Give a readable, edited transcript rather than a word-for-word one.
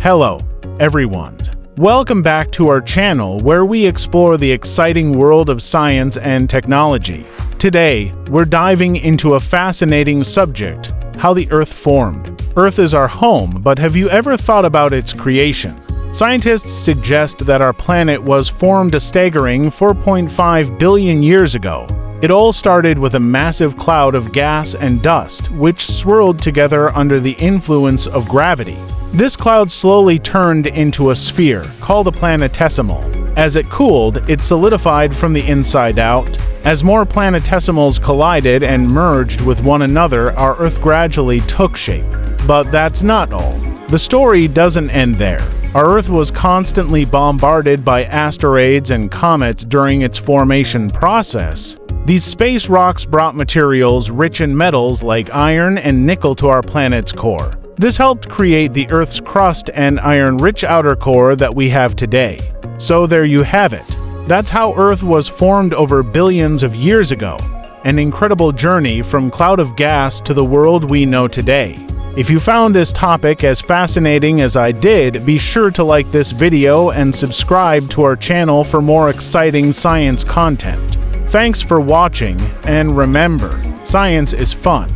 Hello, everyone. Welcome back to our channel where we explore the exciting world of science and technology. Today, we're diving into a fascinating subject: how the Earth formed. Earth is our home, but have you ever thought about its creation? Scientists suggest that our planet was formed a staggering 4.5 billion years ago. It all started with a massive cloud of gas and dust, which swirled together under the influence of gravity. This cloud slowly turned into a sphere, called a planetesimal. As it cooled, it solidified from the inside out. As more planetesimals collided and merged with one another, our Earth gradually took shape. But that's not all. The story doesn't end there. Our Earth was constantly bombarded by asteroids and comets during its formation process. These space rocks brought materials rich in metals like iron and nickel to our planet's core. This helped create the Earth's crust and iron-rich outer core that we have today. So there you have it. That's how Earth was formed over billions of years ago. An incredible journey from cloud of gas to the world we know today. If you found this topic as fascinating as I did, be sure to like this video and subscribe to our channel for more exciting science content. Thanks for watching, and remember, science is fun.